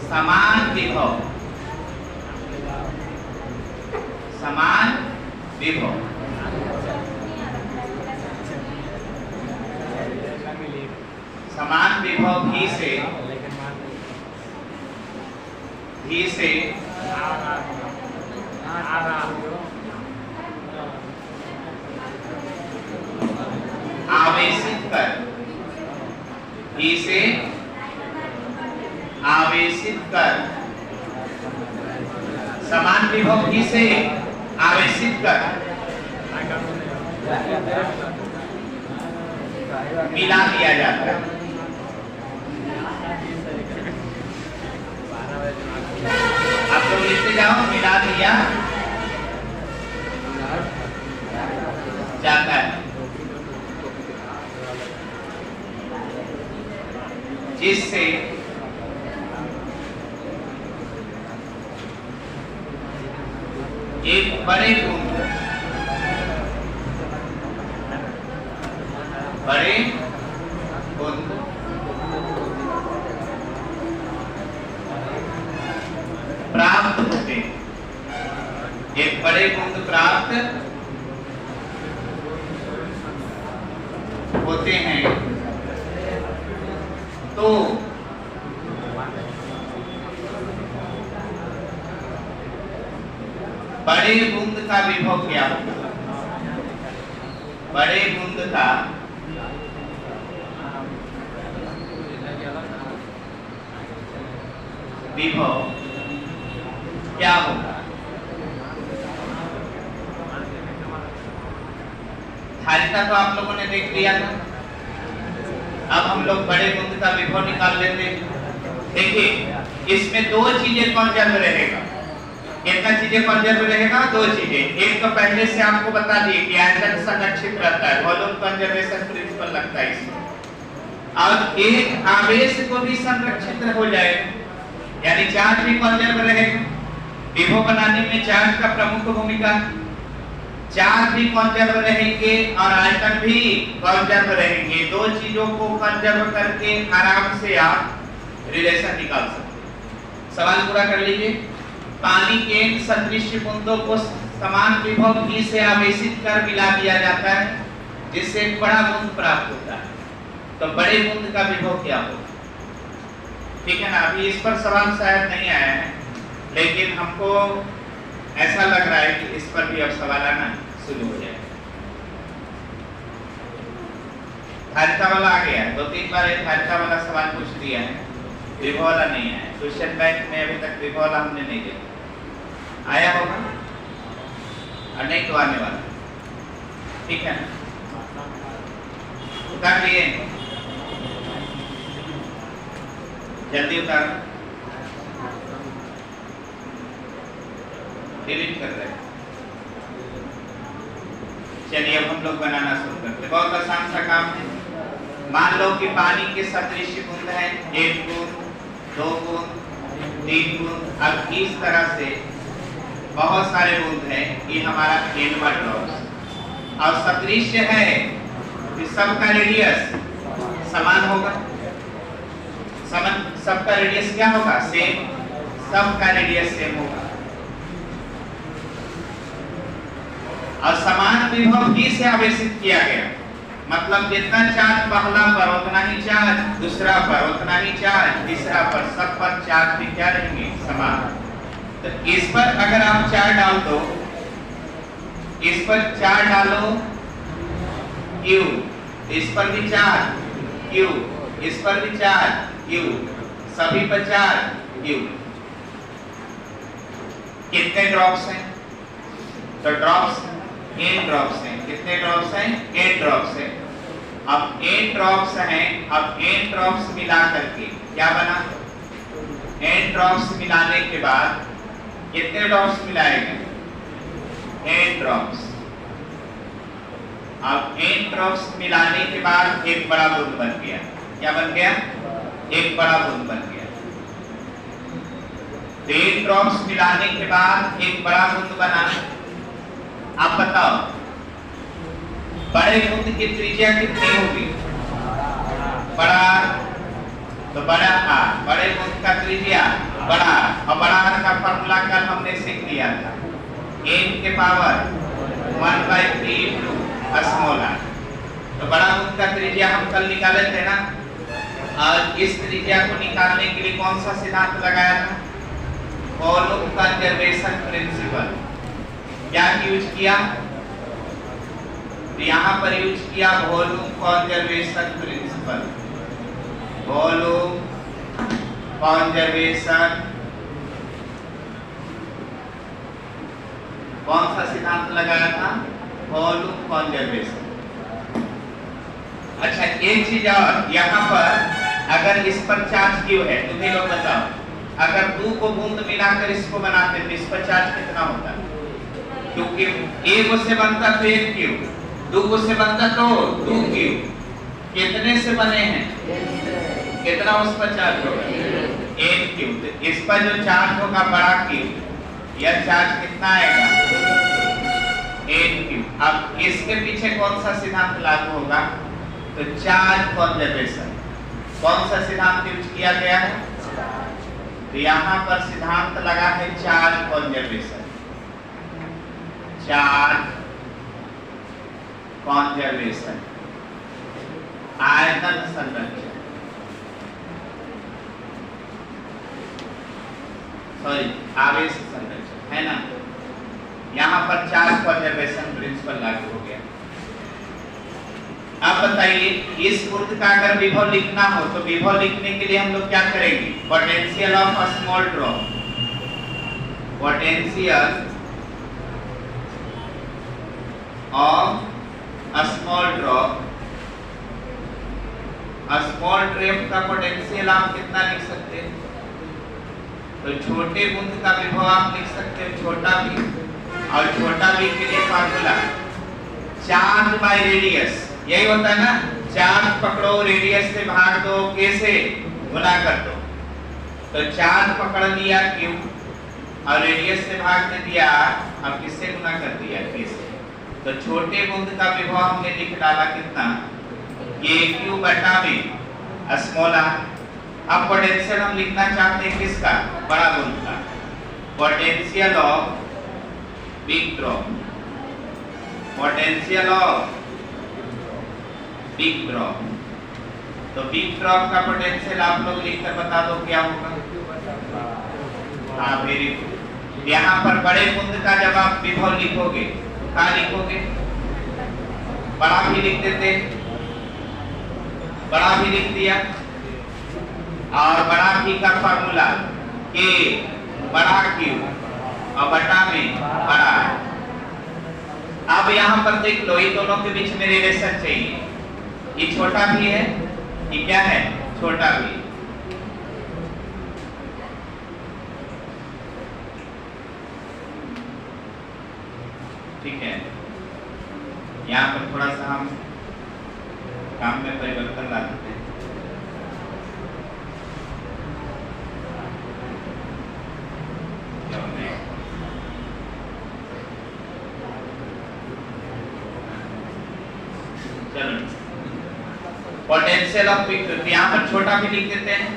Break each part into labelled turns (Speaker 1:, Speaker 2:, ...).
Speaker 1: समान विभव, समान विभव, समान विभव भी से आवेशित कर, भी से आवेशित कर, समान विभव भी से आवेशित कर, मिला दिया जाता है। आप लोग लिखते जाओ, मिला दिया जाता है, जिससे एक बड़े बूंद प्राप्त होते, एक बड़े बूंद प्राप्त होते हैं, तो बड़े बूंद का विभव क्या होगा? बड़े बूंद का विभव क्या होगा? धारिता तो आप लोगों ने देख लिया था। अब हम लोग बड़े बूंद का विभव निकाल लेते हैं। देखिए, इसमें दो चीजें कंजर्व रहेगा। कितना चीजें कंजर्व रहेगा? दो चीजें। एक तो पहले से आपको बता दिए कि आयतन संरक्षित रहता है, वॉल्यूम कंजर्वेशन प्रिंसिपल लगता है इसमें। और एक आवेश को भी संरक्षित हो जाएगा, यानी चार्ज भी कंजर्व रहेगा। विभव बनाने में चार्ज का प्रमुख भूमिका, चार्ज भी कंजर्व रहेंगे और आयतन भी कंजर्व रहेंगे। दो चीजों को कंजर्व करके आराम से आप रिलेशन निकाल सकते हैं। सवाल पूरा कर लीजिए। पानी के सदृश बूंदों को समान विभव भी से आवेशित कर मिला दिया जाता है, जिससे एक बड़ा बूंद प्राप्त होता है। तो बड़े बूंद का विभव क्या होगा? ठीक है ना। अभी इस पर सवाल शायद नहीं आया है, लेकिन हमको ऐसा लग रहा है कि इस पर भी अब सवाल आना शुरू हो जाएगा। धारिता वाला आ गया, दो तीन बार एक धारिता वाला सवाल पूछ दिया है, विभव वाला नहीं आया। क्वेश्चन बैंक में अभी तक विभव वाला हमने नहीं देखा। आया होगा और नहीं तो आने वाला। ठीक है ना, उतार लिए, जल्दी उतार, डिलीट कर रहे हैं। चलिए अब हम लोग बनाना शुरू करते हैं। बहुत आसान सा काम है। मान लो कि पानी के सदृश बूंद है, एक बूंद, दो बूंद, तीन बूंद। अब इस तरह से बहुत सारे बूंद हैं। ये हमारा एनवा ड्रॉप्स और सदृश है, तो सबका रेडियस समान होगा। सबका रेडियस क्या होगा? सेम। सबका रेडियस सेम होगा और समान विभव भी से आवेशित किया गया। मतलब जितना चार्ज पहला पर उतना ही चार्ज, दूसरा पर उतना ही चार्ज, तीसरा पर, सब पर चार्ज भी क्या रहेंगे? समान। तो इस पर अगर आप चार्ज डाल दो, इस पर चार्ज डालो Q, इस पर भी चार्ज Q, इस पर भी चार्ज Q, सभी पर चार्ज Q। कितने ड्रॉप्स हैं? तो ड्रॉप्स n ड्रॉप्स हैं। कितने ड्रॉप्स हैं? n ड्रॉप्स हैं। अब n ड्रॉप्स हैं, अब n ड्रॉप्स मिला करके क्या बना? n ड्रॉप्स मिलाने के बाद कितने ड्रॉप्स मिलाएंगे? n drops. अब n ड्रॉप्स मिलाने के बाद एक बड़ा बूंद बन गया। क्या बन गया? एक बड़ा बूंद बन गया। तो n ड्रॉप्स मिलाने के बाद एक बड़ा बूंद बना। आप बताओ, बड़े बूंद की त्रिज्या कितनी होगी? बड़ा, तो बड़ा R। बड़े बूंद का त्रिज्या बड़ा, और बड़ा r का फॉर्मूला कल हमने सीख लिया था, n के पावर 1/3 into स्मॉल r। तो बड़ा बुंद का त्रिज्या हम कल निकाले थे ना, और इस त्रिज्या को निकालने के लिए कौन सा सिद्धांत लगाया था? Volume conservation principle. क्या यूज किया? तो यहाँ पर यूज किया volume conservation principle. Volume conservation, कौन सा सिद्धांत लगाया था? Volume conservation. अच्छा, एक चीज और, यहाँ पर अगर इस पर चार्ज क्यू है, तुम्हें लोग बताओ, अगर 2 को बूंद मिलाकर इसको बनाते तो इस पर चार्ज कितना होता? क्योंकि 1 से बनता तो 1 क्यू, 2 से बनता तो 2 क्यू। कितने से बने हैं? कितना उस पर चार्ज होगा? 1 क्यू। तो इस पर जो चार्ज होगा बड़ा क्यू, यह चार्ज कितना आएगा? 1 क्यू। अब इसके पीछे कौन सा सिद्धांत लागू होगा? तो चार्ज कंजर्वेशन। कौन सा सिद्धांत यूज किया गया है? तो यहाँ पर सिद्धांत लगा है चार्ज कंजर्वेशन। चार्ज कंजर्वेशन, आयतन संरक्षण, सॉरी आवेश संरक्षण, है ना। यहाँ पर चार्ज कंजर्वेशन प्रिंसिपल लागू हो गया। अब बताइए, इस बुंद का अगर विभव लिखना हो तो विभव लिखने के लिए हम लोग क्या करेंगे? Potential of a small drop, potential of a small drop. A small drop का पोटेंशियल आप कितना लिख सकते हैं? तो छोटे बूंद का विभव आप लिख सकते हैं छोटा भी, और छोटा भी के लिए फार्मूला चार्ज बाय रेडियस, यही होता है ना। चार्ज पकड़ो, रेडियस से भाग दो, कैसे गुना कर दो। तो चार्ज पकड़ लिया क्यू और रेडियस से भाग दे दिया, अब किससे गुना कर दिया? कैसे। तो छोटे बूंद का विभव हमने लिख डाला कितना? ये क्यू बटा में स्मॉल आर। अब पोटेंशियल हम लिखना चाहते हैं किसका? बड़ा बूंद का। Potential of big drop, potential of big drop. तो बिग ड्रॉप का पोटेंशियल आप लोग लिखकर बता दो क्या होगा? हाँ, वेरी गुड। यहाँ पर बड़े बूंद का जब आप विभव लिखोगे तो क्या लिखोगे? बड़ा भी लिख देते, बड़ा भी लिख दिया, और बड़ा भी का फॉर्मूला के बड़ा क्यू और बटा में बड़ा। अब यहाँ पर देख लो, ये दोनों के बीच में रिलेशन चाहिए। ये छोटा भी है, ये क्या है? छोटा भी। ठीक है, यहाँ पर थोड़ा सा हम काम में परिवर्तन ला देते हैं। चलो, पोटेंशियल ऑफ बिग ड्रॉप, यहाँ पर छोटा भी लिख देते हैं।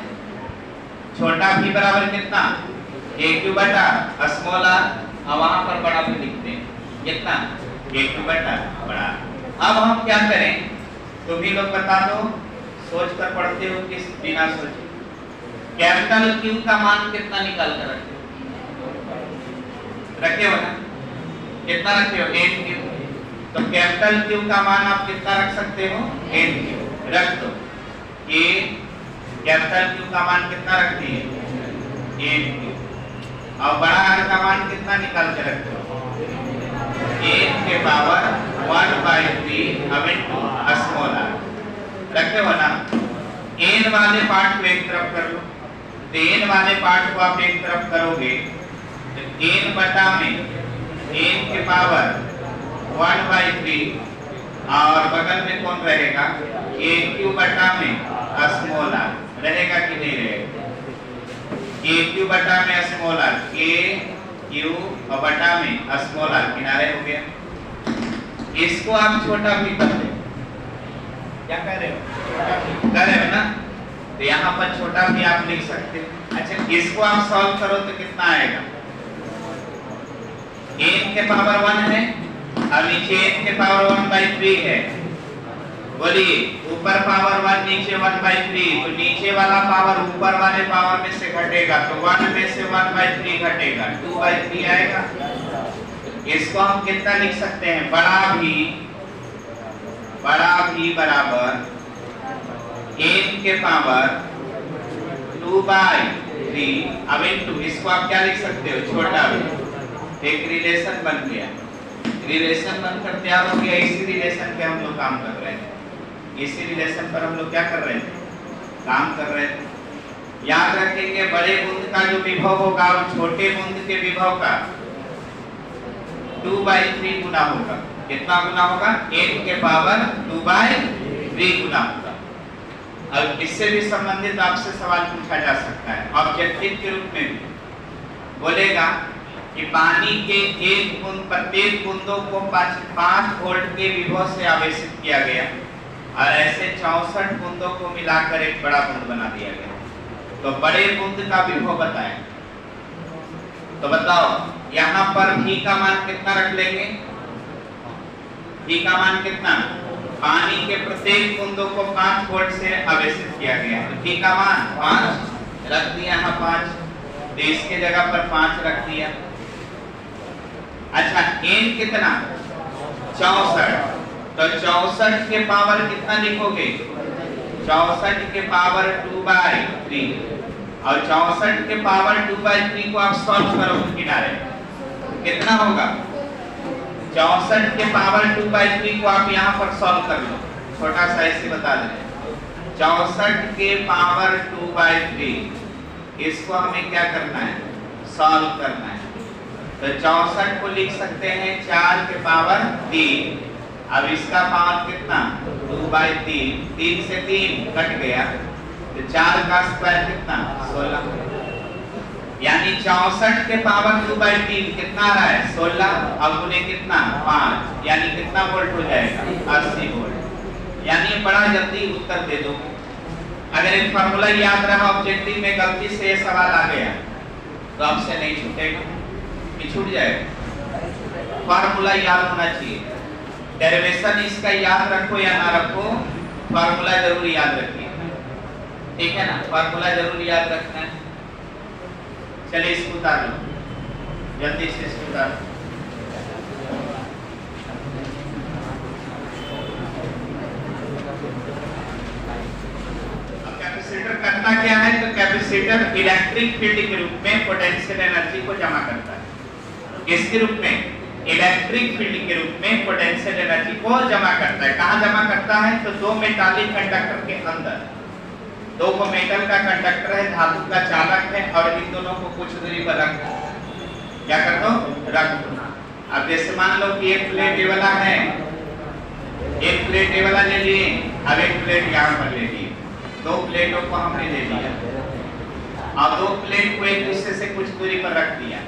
Speaker 1: छोटा भी बराबर कितना? a क्यू बटा स्मॉल आर, और वहां पर बड़ा भी लिखते हैं कितना? a क्यू बटा बड़ा। अब हम क्या करें? तुम ही लोग बता दो, सोच कर पढ़ते हो किस बिना सोचे? कैपिटल क्यू का मान कितना निकाल कर रखे हो ना? कितना रखे हो? 8 क्यू। तो कैपिटल क्यू का मान आप कितना रख सकते हो? 8 क्यू रख दो। ये कैपिटल क्यू का मान कितना रखते हैं? 8 क्यू। और बड़ा आर का मान कितना निकाल के रखते हो? 8 के पावर 1/3 अब इनटू स्मॉल आर रखे हो ना। n वाले पार्ट को एक तरफ कर लो, तो n वाले पार्ट को आप एक तरफ करोगे तो n बटा में n के पावर 1/3, और बगल में कौन रहेगा? a क्यू बटा में स्मॉल आर रहेगा कि नहीं रहेगा? a क्यू बटा में स्मॉल आर, a क्यू और बटा में स्मॉल आर किनारे हो गया। इसको आप छोटा भी कर दे। क्या कह रहे हो? छोटा भी कर रहे हो ना। तो यहाँ पर छोटा भी आप लिख सकते हैं। अच्छा, इसको आप सॉल्व करो तो कितना आएगा? n के पावर 1 है और नीचे n के पावर 1/3 है। बोलिए, ऊपर पावर 1 नीचे 1/3, तो नीचे वाला पावर ऊपर वाले पावर में से घटेगा, तो 1 में से 1/3 घटेगा, 2/3 आएगा। इसको हम कितना लिख सकते हैं? बड़ा भी बराबर n के पावर 2/3। अब इनटू इसको आप क्या लिख सकते हो? छोटा भी। एक रिलेशन बन गया, रिलेशन बनकर तैयार हो गया। इसी रिलेशन पे हम लोग काम कर रहे थे, इसी रिलेशन पर हम लोग क्या कर रहे थे? काम कर रहे थे। याद रखेंगे, बड़े बूंद का जो विभव होगा और छोटे बूंद के विभव का 2/3 गुना होगा। कितना गुना होगा? n के पावर 2/3 गुना होगा। अब इससे भी संबंधित आपसे सवाल पूछा जा सकता है ऑब्जेक्टिव के रूप में भी। बोलेगा कि पानी के एक बूंद, प्रत्येक बूंदों को 5 वोल्ट के विभव से आवेशित किया गया और ऐसे 64 बूंदों को मिलाकर एक बड़ा बूंद बना दिया गया। तो बड़े बूंद का विभव बताएं। तो बताओ, यहाँ पर v का मान कितना रख लेंगे? v का मान कितना? पानी के प्रत्येक बूंदों को 5 वोल्ट से आवेशित किया गया है। v का मान 5 रख दिया, यहाँ 5, तो इसके जगह पर 5 रख दिया। अच्छा, n कितना? 64, तो 64 के पावर कितना लिखोगे? 64 के पावर 2/3, और 64 के पावर 2/3 को आप सॉल्व करो किनारे, कितना होगा? 64 के पावर 2/3 को आप यहाँ पर सॉल्व कर लो। छोटा सा ऐसे बता दें, 64 के पावर 2/3 इसको हमें क्या करना है? सॉल्व करना है। तो 64 को लिख सकते हैं 4 के पावर 3। अब इसका पावर कितना? 2/3, 3 से 3 कट गया, तो 4 का स्क्वायर कितना? 16। यानी 64 के पावर 2/3 कितना आ रहा है? 16। अब उन्हें कितना? 5, यानी कितना वोल्ट हो जाएगा? 80 वोल्ट। यानी बड़ा जल्दी उत्तर दे दो। अगर एक फार्मूला याद रहा, ऑब्जेक्टिव में गलती से ये सवाल आ गया तो आपसे नहीं छूटेगा, कि छूट जाएगा। फार्मूला याद होना चाहिए। डेरिवेशन इसका याद रखो या ना रखो, फार्मूला जरूर याद रखिए, ठीक है ना? फार्मूला जरूर याद रखना है। चलिए इसको उतार लो, जल्दी से इसको उतार लो। अब कैपेसिटर करता क्या है? तो कैपेसिटर इलेक्ट्रिक फील्ड के रूप में पोटेंशियल एनर्जी को जमा करता है। किसके रूप में? इलेक्ट्रिक फील्ड के रूप में पोटेंशियल एनर्जी को जमा करता है। कहाँ जमा करता है? तो दो मेटालिक कंडक्टर के अंदर। दो को मेटल का कंडक्टर है, धातु का चालक है, और इन दोनों को कुछ दूरी पर रख दो। क्या कर दो? रख दो। अब जैसे मान लो कि एक प्लेट ये वाला है, एक प्लेट ये वाला ले लिए, अब एक प्लेट यहाँ पर ले लिए, दो प्लेटों को हमने ले लिया और दो प्लेट को एक दूसरे से कुछ दूरी पर रख दिया।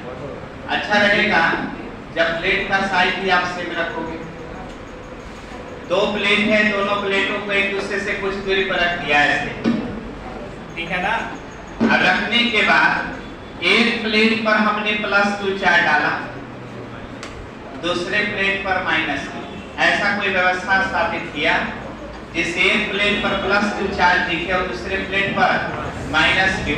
Speaker 1: अच्छा रहेगा जब प्लेट का साइज भी आप सेम रखोगे। दो प्लेट है, दोनों प्लेटों को एक दूसरे से कुछ दूरी पर रख दिया ऐसे, ठीक है ना? अब रखने के बाद एक प्लेट पर हमने +2 चार्ज डाला, दूसरे प्लेट पर -2, ऐसा कोई व्यवस्था स्थापित किया जिससे एक प्लेट पर +2 चार्ज दिखे और दूसरे प्लेट पर -2,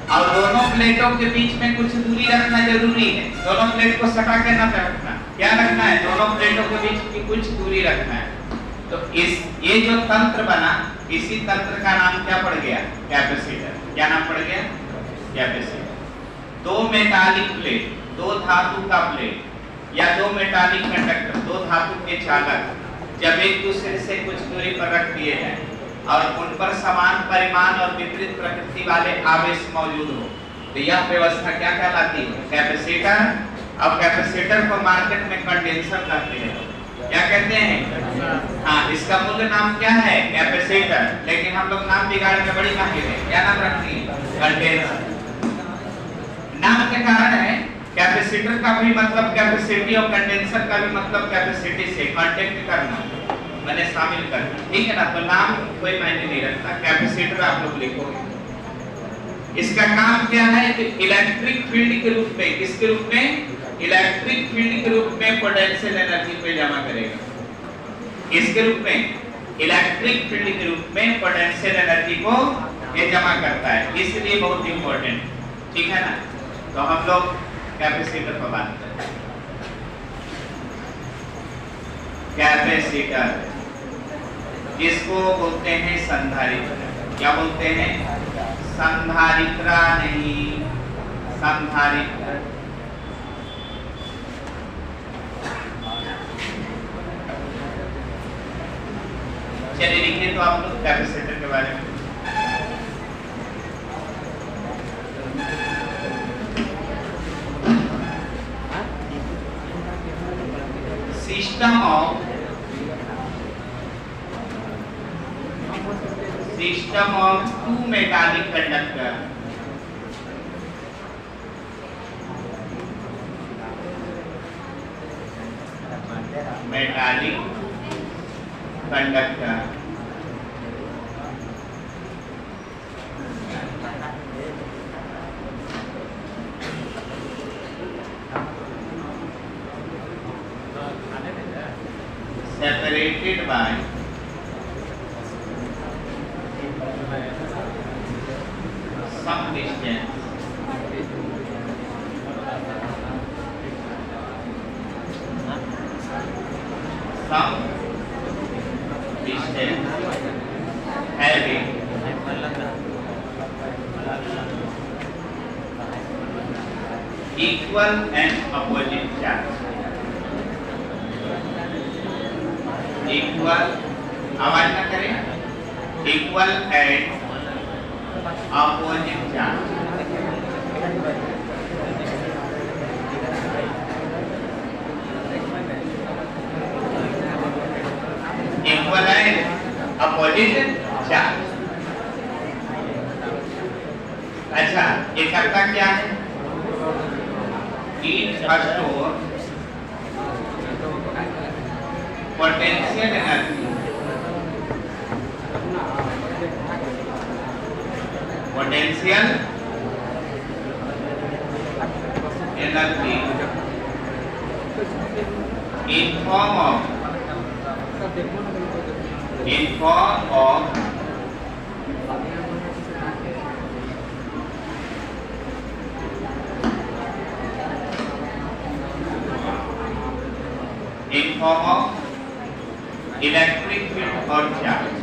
Speaker 1: और दोनों प्लेटों के बीच में कुछ दूरी रखना जरूरी है। दोनों प्लेट को सटा के न रखना, क्या रखना है? दोनों प्लेटों के बीच की कुछ दूरी रखना है। तो ये जो तंत्र बना, इसी तंत्र का नाम क्या पड़ गया? कैपेसिटर। क्या नाम पड़ गया? कैपेसिटर। दो मेटालिक प्लेट, दो धातु का प्लेट या दो मेटालिक कंडक्टर, दो धातु के चालक जब एक दूसरे से कुछ दूरी पर रख दिए जाए और उन पर समान परिमाण और विपरीत प्रकृति वाले आवेश मौजूद हो, तो यह व्यवस्था क्या कहलाती है? कैपेसिटर। अब कैपेसिटर को मार्केट में कंडेंसर कहते हैं। क्या कहते हैं? हाँ, इसका मूल नाम क्या है? कैपेसिटर, लेकिन हम लोग नाम बिगाड़ के बड़ी माहिर है। क्या नाम रखते हैं? कंडेंसर। नाम के कारण है। कैपेसिटर का भी मतलब कैपेसिटी और कंडेंसर का भी मतलब कैपेसिटी से कांटेक्ट करना, मैंने शामिल कर दिया, ठीक है ना। तो नाम कोई मायने नहीं रखता, कैपेसिटर आप लोग लिखोगे। इसका काम क्या है कि इलेक्ट्रिक फील्ड के रूप में, किसके रूप में, इलेक्ट्रिक फील्ड के रूप में पोटेंशियल एनर्जी को जमा करेगा। किसके रूप में, इलेक्ट्रिक फील्ड के रूप में पोटेंशियल एनर्जी को ये जमा करता है, इसलिए बहुत इंपॉर्टेंट, ठीक है ना। तो हम लोग कैपेसिटर पर बात करते हैं। कैपेसिटर, इसको बोलते हैं संधारित्र। क्या बोलते हैं, संधारित्र नहीं, संधारित्र। चलिए लिखिए तो आप लोग कैपेसिटर के बारे में। System of two metallic conductor. Metallic conductor. Separated by some distance. Some distance having equal and opposite charge. Equal, आवाज ना करें, equal and opposite charge. Equal and opposite charge. अच्छा, ये करता क्या है? It stores potential energy. Potential energy in form of electric field or charge.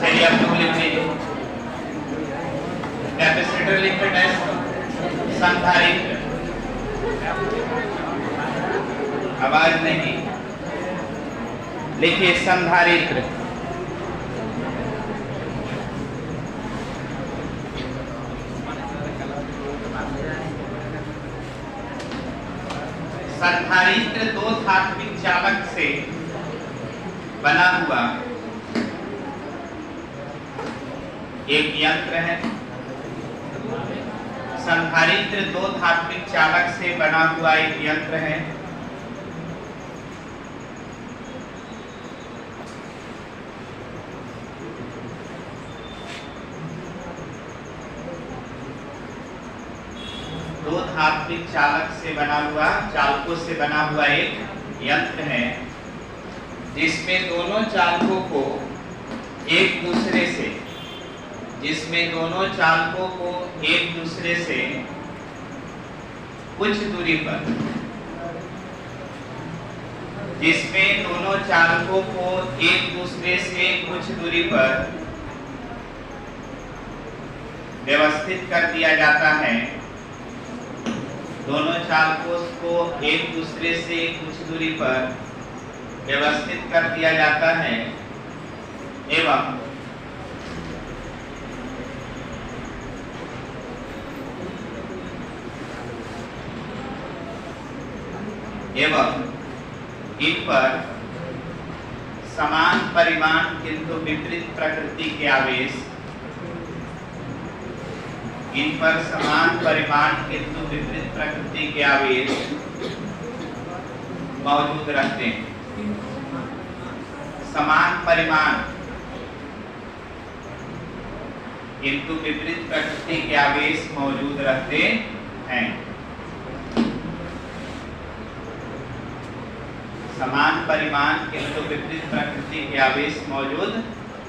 Speaker 1: चलिए आप लोग लिख लीजिए, कैपेसिटर लिखकर टेस्ट, संधारित्र, आवाज नहीं, लिखिए संधारित्र। संधारित्र दो धात्विक चालक से बना हुआ एक यंत्र है। संधारित्र दो धात्विक चालक से बना हुआ एक यंत्र है। दो धात्विक चालक से बना हुआ, चालकों से बना हुआ एक यंत्र है, जिसमें दोनों चालकों को एक दूसरे से कुछ दूरी पर, व्यवस्थित कर दिया जाता है। दोनों चालकों को एक दूसरे से कुछ दूरी पर व्यवस्थित कर दिया जाता है एवं इन पर समान परिमाण किंतु विपरीत प्रकृति के आवेश, इन पर समान परिमाण किंतु विपरीत प्रकृति के आवेश मौजूद रहते हैं। समान परिमाण किंतु विपरीत प्रकृति के आवेश मौजूद रहते हैं। समान परिमाण किंतु विपरीत प्रकृति के आवेश मौजूद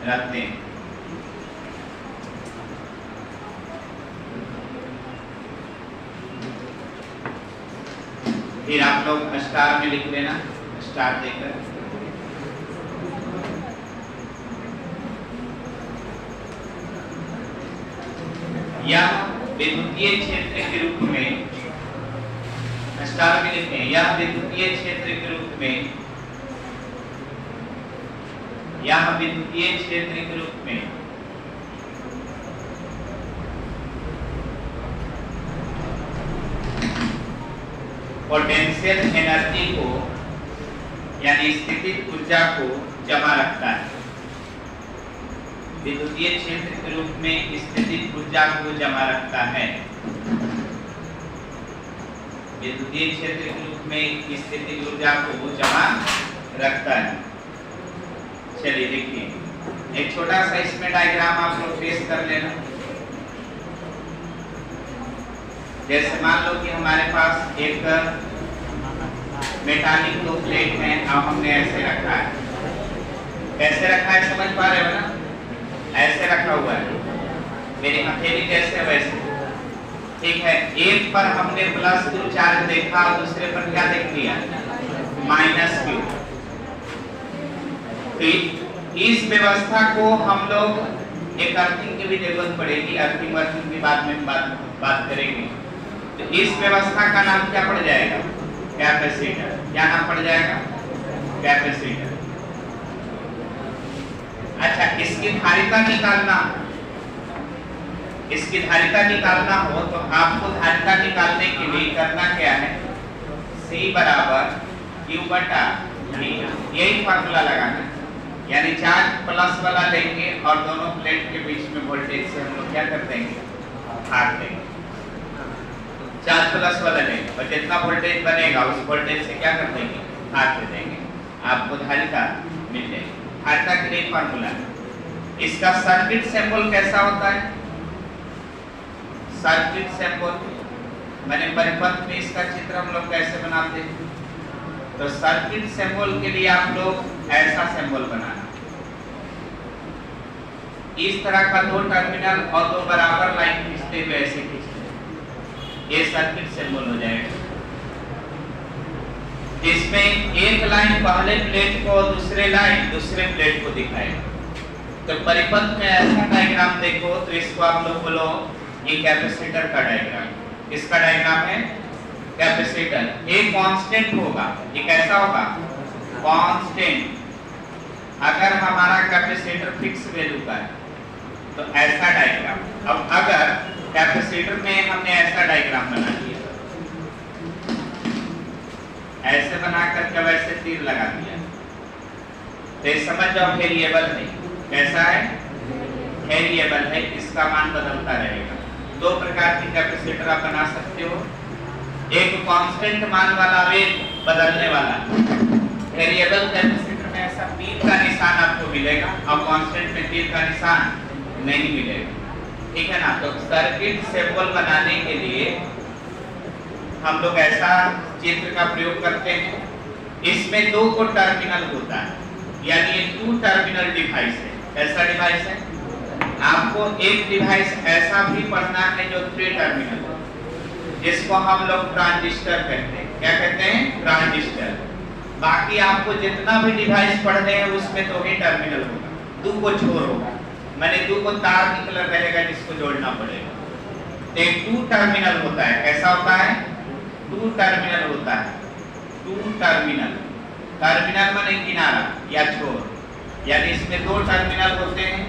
Speaker 1: रहते हैं। फिर आप लोग स्टार में लिख लेना, स्टार देकर। यह विद्युतीय क्षेत्र के रूप में, स्टार में लिखें, यह विद्युतीय क्षेत्र के रूप में, यह विद्युतीय क्षेत्र के रूप में पोटेंशियल एनर्जी को यानी स्थितिज ऊर्जा को जमा रखता है। विद्युतीय क्षेत्र के रूप में स्थितिज ऊर्जा को जमा रखता है। विद्युतीय क्षेत्र के रूप में स्थितिज ऊर्जा को जमा रखता है। चलिए देखिए, एक छोटा सा इसमें डायग्राम आप लोग ट्रेस कर लेना। जैसे मान लो कि हमारे पास एक मेटालिक दो प्लेट है, अब हमने ऐसे रखा है। कैसे रखा है समझ पा रहे हो ना? ऐसे रखा हुआ है, मेरी हथेली जैसे वैसे, ठीक है। एक पर हमने प्लस क्यू चार्ज देखा और दूसरे पर क्या देख लिया? Minus Q. इस व्यवस्था को हम लोग एक अर्थिंग की भी जरूरत पड़ेगी, अर्थिंग वर्थिंग की बाद में बात करेंगे। तो इस व्यवस्था का नाम क्या पड़ जाएगा? कैपेसिटर। क्या नाम पड़ जाएगा? कैपेसिटर। अच्छा, इसकी धारिता निकालना, इसकी धारिता निकालना हो तो आपको धारिता निकालने के लिए करना क्या है? C बराबर Q बटा V, यही फार्मूला लगाना है। यानी चार्ज प्लस वाला लेंगे और दोनों प्लेट के बीच में वोल्टेज से हम लोग क्या कर देंगे? भाग देंगे। चार्ज प्लस वाला लेंगे और जितना वोल्टेज बनेगा उस वोल्टेज से क्या कर देंगे? भाग दे देंगे, आपको धारिता मिल जाएगी। धारिता के लिए फार्मूला है। इसका सर्किट सिंबल कैसा होता है? सर्किट सिंबल मैंने परिपथ में इसका चित्र हम लोग कैसे बनाते हैं? तो सर्किट सिंबल के लिए आप लोग ऐसा सिंबल बनाना, इस तरह का दो टर्मिनल और दो बराबर लाइन खींचते हुए ऐसे खींचते, ये सर्किट सिंबल हो जाएगा। इसमें एक लाइन पहले प्लेट को, दूसरे लाइन दूसरे प्लेट को दिखाएगा। तो परिपथ में ऐसा डायग्राम देखो तो इसको आप लोग बोलो ये कैपेसिटर का डायग्राम। इसका डायग्राम है कैपेसिटर। ये कांस्टेंट होगा। ये कैसा होगा? कांस्टेंट। अगर हमारा कैपेसिटर फिक्स वैल्यू का है तो ऐसा डायग्राम। अब अगर कैपेसिटर में हमने ऐसा डायग्राम बना दिया, ऐसे बनाकर के वैसे तीर लगा दिया, तो ये समझ जाओ वेरिएबल है। कैसा है? वेरिएबल है, इसका मान बदलता रहेगा। दो प्रकार की कैपेसिटर आप बना सकते हो, एक कांस्टेंट मान वाला, एक बदलने वाला। वेरिएबल कैपेसिटर में ऐसा तीर का निशान आपको मिलेगा और कांस्टेंट में तीर का निशान नहीं मिलेगा, ठीक है ना? तो सर्किट सिंबल बनाने के लिए हम लोग ऐसा चित्र का प्रयोग करते हैं। इसमें दो को टर्मिनल होता है, यानी ये टू टर्मिनल डिवाइस है। ऐसा डिवाइस है। आपको एक डिवाइस ऐसा भी पढ़ना है जो थ्री टर्मिनल हो, जिसको हम लोग ट्रांजिस्टर कहते हैं। क्या कहते हैं? ट्रांजिस्टर। बाकी आपको जितना भी डिवाइस पढ़ने हैं उसमें दो ही टर्मिनल होगा, दो को छोर होगा, मैंने दो को तार निकल रहेगा जिसको जोड़ना पड़ेगा। एक टू टर्मिनल होता है। कैसा होता है? टू टर्मिनल होता है। टू टर्मिनल, टर्मिनल माने किनारा या छोर, यानी इसमें दो टर्मिनल होते हैं।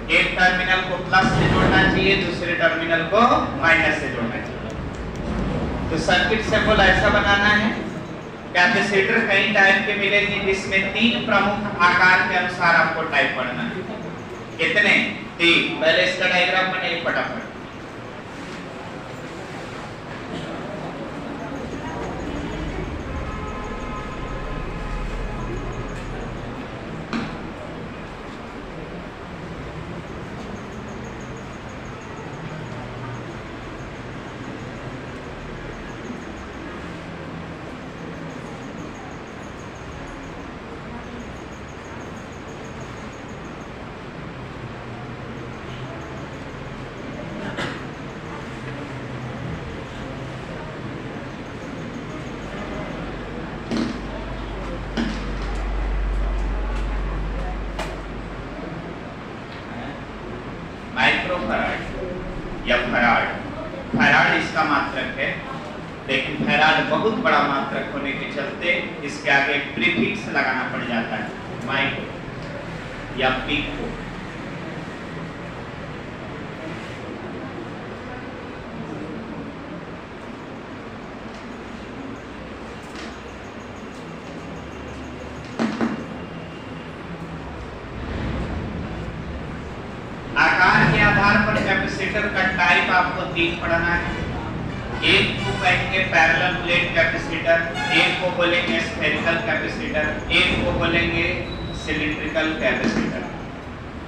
Speaker 1: एक टर्मिनल को प्लस से जोड़ना चाहिए, दूसरे टर्मिनल को माइनस से जोड़ना चाहिए। तो सर्किट सिंबल ऐसा बनाना है। कैपेसिटर कई टाइप के मिलेंगे, जिसमें 3 प्रमुख आकार के अनुसार आपको टाइप पढ़ना है। कितने? 3। पहले इसका डायग्राम बनाइए फटाफट। माइक्रोफैराड या फैराड, फैराड इसका मात्रक है, लेकिन फैराड बहुत बड़ा मात्रक होने के चलते इसके आगे प्रीफिक्स लगाना पड़ जाता है, माइक्रो या पिको। आकार के आधार पर कैपेसिटर का टाइप आपको 3 पढ़ना है। एक को कहेंगे पैरेलल प्लेट कैपेसिटर, एक को बोलेंगे स्फेरिकल कैपेसिटर, एक को बोलेंगे सिलिंड्रिकल कैपेसिटर।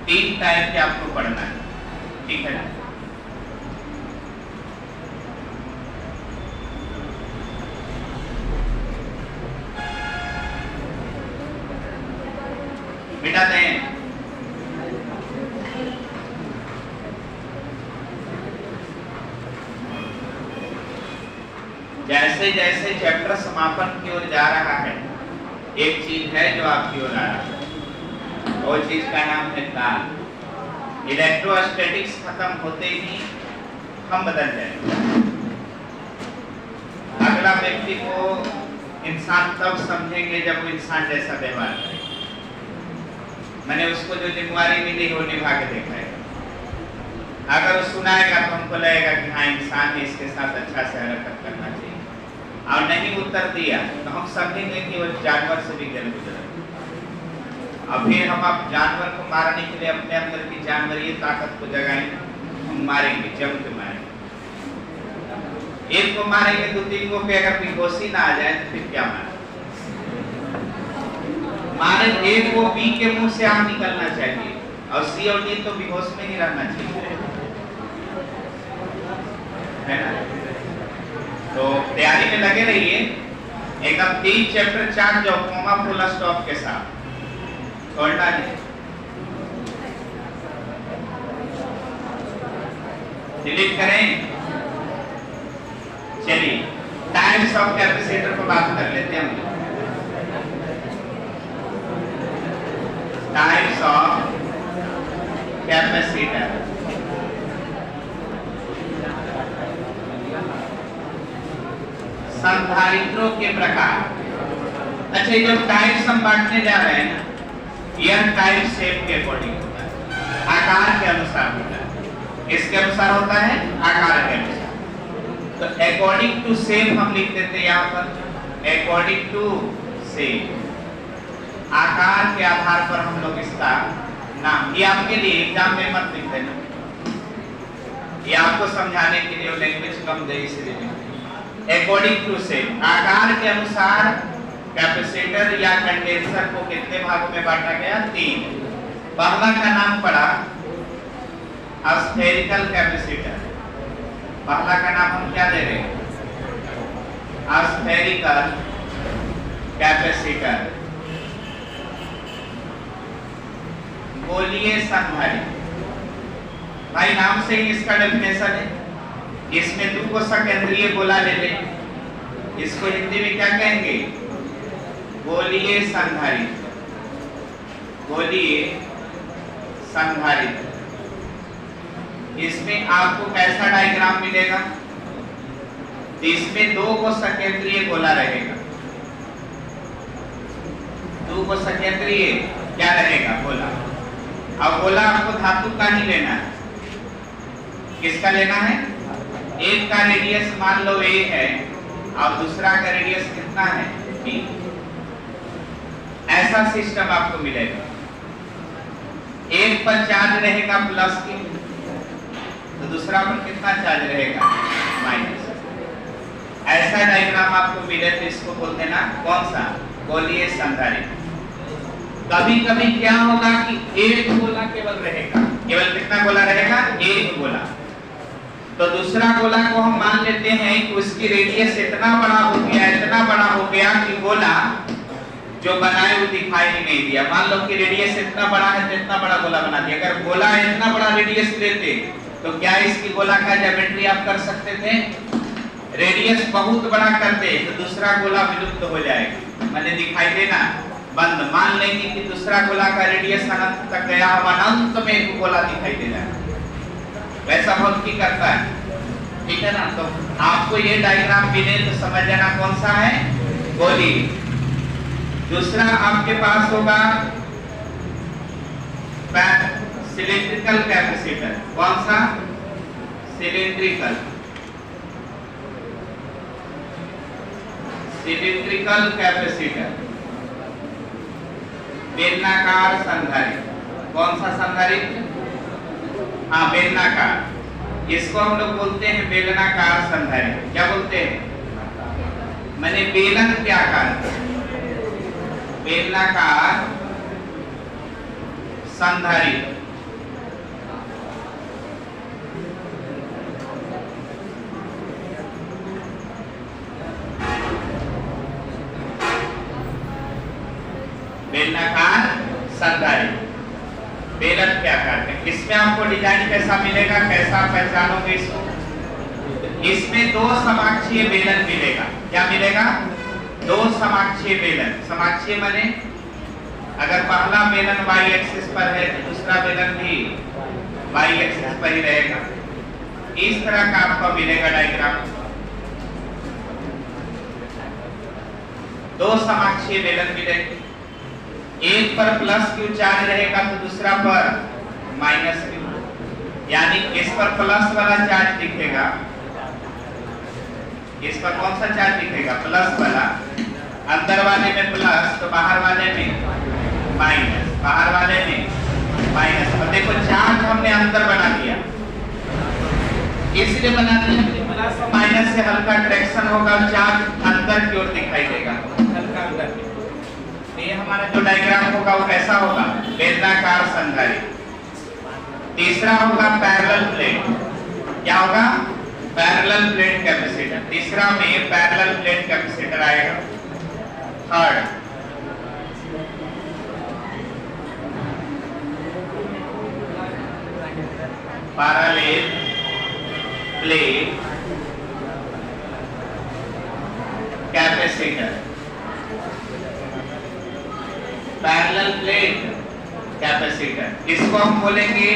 Speaker 1: 3 टाइप के आपको पढ़ना है, ठीक है। मिटा दें। जैसे जैसे चैप्टर समापन की ओर जा रहा है, एक चीज है जो आपकी ओर आ रहा है, वो चीज का नाम है काल। इलेक्ट्रोस्टैटिक्स खत्म होते ही हम बदल जाएंगे। अगला व्यक्ति को इंसान तब समझेंगे जब वो इंसान जैसा व्यवहार करेगा। मैंने उसको जो जिम्मेवारी मिली वो निभा के दिखाएगा। अगर वो सुनाएगा तो हमको लगेगा कि हाँ इंसान ने इसके साथ अच्छा से हरकत करना चाहिए, और नहीं उत्तर दिया तो हम समझेंगे कि वो जानवर से भी गलत गुजरा। अब फिर हम अब जानवर को मारने के लिए अपने अंदर की जानवरीय ताकत को जगाएंगे, हम मारेंगे, जम के मारेंगे। एक को मारेंगे तो 3 को पे अगर बेहोशी ना आ जाए तो फिर क्या मारे? एक को बी के मुंह से आम निकलना चाहिए, और सी और डी तो बेहोश में ही रहना चाहिए, है ना। तो तैयारी में लगे रहिए। एकदम 3 चैप्टर 4 जो कॉमा फुल स्टॉप के साथ छोड़ना नहीं, डिलीट करें। चलिए टाइप्स ऑफ कैपेसिटर पर बात कर लेते हैं हम। Types of capacitor. संधारित्रों के प्रकार। अच्छा, ये जो टाइप्स हम बांटने जा रहे हैं ना, यह टाइप शेप के अकॉर्डिंग होता है, आकार के अनुसार होता है। किसके अनुसार होता है? आकार के अनुसार। तो अकॉर्डिंग टू शेप हम लिख देते हैं यहाँ पर, अकॉर्डिंग टू शेप। आकार के आधार पर हम लोग इसका नाम, ये आपके लिए एग्जाम में मत लिख देना, ये आपको समझाने के लिए लैंग्वेज कम दे इसलिए। अकॉर्डिंग टू शेप, आकार के अनुसार कैपेसिटर या कंडेंसर को कितने भागों में बांटा गया? 3। पहला का नाम पड़ा स्फेरिकल कैपेसिटर। पहला का नाम हम क्या दे रहे हैं? Spherical capacitor. गोलीय संधारित्र, भाई नाम से ही इसका डेफिनेशन है। इसमें 2 को सकेंद्रीय गोला ले लें, इसको हिंदी में क्या कहेंगे? गोलीय संधारित्र। गोलीय संधारित्र। इसमें आपको कैसा डायग्राम मिलेगा? इसमें 2 को सकेंद्रीय गोला रहेगा। 2 को सकेंद्रीय क्या रहेगा? गोला। अब गोला आपको धातु का नहीं लेना है, किसका लेना है? एक का रेडियस मान लो a है और दूसरा का रेडियस कितना है? बी। ऐसा सिस्टम आपको मिलेगा। एक पर चार्ज रहेगा प्लस की, तो दूसरा पर कितना चार्ज रहेगा? माइनस। ऐसा डायग्राम आपको मिले तो इसको बोलते ना कौन सा? गोलीय संधारित्र। कभी कभी क्या होगा कि एक गोला केवल रहेगा, केवल कितना गोला रहेगा? एक गोला। तो दूसरा गोला को हम मान लेते हैं कि उसकी रेडियस इतना बड़ा हो गया, इतना बड़ा हो गया कि गोला जो बनाए वो दिखाई ही नहीं दिया। मान लो कि रेडियस इतना बड़ा है तो इतना बड़ा गोला बना दिया। अगर गोला इतना बड़ा रेडियस लेते तो क्या इसकी गोला का ज्योमेट्री आप कर सकते थे? रेडियस बहुत बड़ा करते तो दूसरा गोला विलुप्त हो जाएगा, मैंने दिखाई देना बंद। मान लेंगे कि दूसरा गोला का रेडियस अनंत तक गया, अब अनंत में एक गोला दिखाई दे रहा है। वैसा भौतिकी करता है, ठीक है ना? तो आपको ये डायग्राम मिले तो समझ जाना कौन सा है? गोली। दूसरा आपके पास होगा सिलिंड्रिकल कैपेसिटर। कौन सा? सिलिंड्रिकल। सिलिंड्रिकल कैपेसिटर, बेलनाकार संधारित्र। कौन सा संधारित्र? हाँ, बेलनाकार। इसको हम लोग बोलते हैं बेलनाकार संधारित्र। क्या बोलते हैं? मैंने बेलन के आकार, बेलनाकार संधारित्र। बेलनाकार संधारित्र, बेलन के आकार का। इसमें आपको डिजाइन कैसा मिलेगा, कैसा पहचानोगे इसको? इसमें दो समाक्षीय बेलन मिलेगा। क्या मिलेगा? दो समाक्षीय बेलन। समाक्षीय माने अगर पहला बेलन y एक्सिस पर है तो दूसरा बेलन भी y एक्सिस पर ही रहेगा। इस तरह का आपको मिलेगा डायग्राम। दो समाक्षीय बेलन मिलेंगे, एक पर प्लस क्यू चार्ज रहेगा तो दूसरा पर माइनस क्यू। यानी इस पर प्लस वाला चार्ज दिखेगा, इस पर कौन सा चार्ज दिखेगा? प्लस वाला। अंदर वाले में प्लस तो बाहर वाले में माइनस, बाहर वाले में माइनस। और देखो चार्ज हमने अंदर बना दिया, इसलिए बना दिया कि प्लस और माइनस से हल्का ट्रैक्शन होगा, चार्ज अंदर की ओर दिखाई देगा, हल्का अंदर की। ये हमारा जो डायग्राम होगा वो कैसा होगा? बेलनाकार संधारित्र। तीसरा होगा पैरेलल प्लेट। क्या होगा? Parallel plate capacitor. तीसरा में पैरेलल प्लेट कैपेसिटर आएगा। Third parallel plate capacitor. Parallel plate capacitor, इसको हम बोलेंगे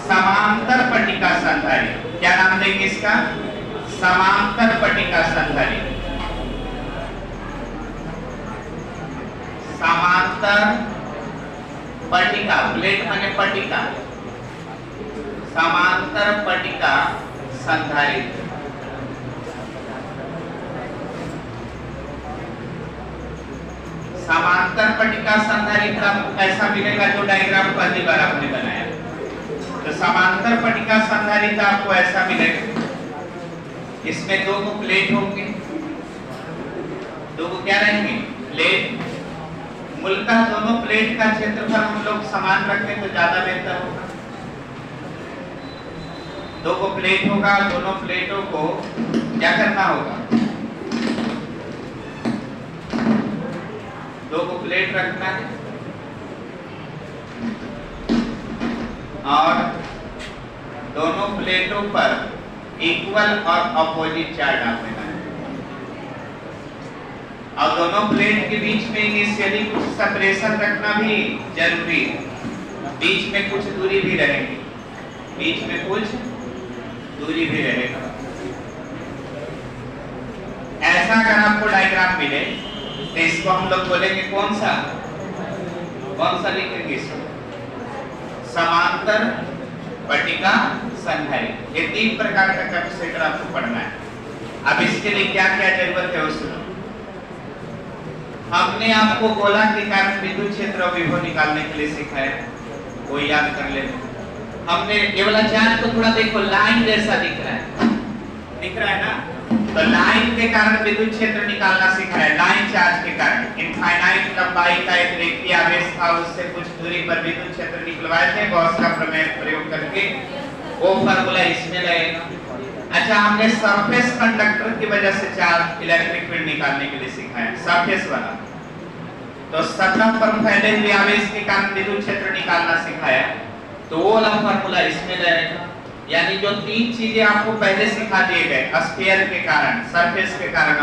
Speaker 1: समांतर पट्टिका संधारित्र। क्या नाम देंगे इसका? समांतर पट्टिका संधारित्र। समांतर पट्टिका, प्लेट माने पट्टिका, समांतर पट्टिका संधारित्र। समांतर पट्टिका संधारित्र आपको ऐसा मिलेगा जो डायग्राम पहली बार आपने बनाया। तो समांतर पट्टिका संधारित्र आपको ऐसा मिलेगा, इसमें दो को प्लेट होंगे, दो को क्या रहेंगे? प्लेट। मूलतः दोनों प्लेट का क्षेत्रफल हम लोग समान रखें तो ज्यादा बेहतर होगा। दो को प्लेट होगा, दोनों प्लेटों को क्या करना होगा? दो को प्लेट रखना है और दोनों प्लेटों पर इक्वल और अपोजिट चार्ज डाल देना है। और दोनों प्लेट के बीच में इनिशियली कुछ सेपरेशन रखना भी जरूरी है। बीच में कुछ दूरी भी रहेगी, बीच में कुछ दूरी भी रहेगा। ऐसा अगर आपको डायग्राम मिले तो इसको हम लोग बोलेंगे कौन सा? कौन सा लिखेंगे इसको? समांतर पट्टिका संधारित्र। ये तीन प्रकार का कैपेसिटर आपको पढ़ना है। अब इसके लिए क्या क्या जरूरत है उसको हमने आपको गोला के कारण विद्युत क्षेत्र और विभव निकालने के लिए सिखाया, वो याद कर लेना। हमने ये वाला चार्ज को थोड़ा देखो, लाइन जैसा दिख रहा है ना, तो लाइन के कारण विद्युत क्षेत्र निकालना सिखाया। लाइन चार्ज के कारण इनफाइनाइट लंबाई का एक रेखीय आवेश था, उससे कुछ दूरी पर विद्युत क्षेत्र निकलवाए थे गॉस का प्रमेय प्रयोग करके, वो फार्मूला इसमें लगेगा। अच्छा, हमने सरफेस कंडक्टर की वजह से चार्ज इलेक्ट्रिक फील्ड निकालने के लिए सिखाया, सरफेस वाला। तो सतह पर फैले हुए आवेश के कारण विद्युत क्षेत्र निकालना सिखाया, तो वो वाला फार्मूला इसमें लगेगा। यानी जो तीन चीजें आपको पहले सिखा दिए गए, स्फीयर के कारण, सरफेस के कारण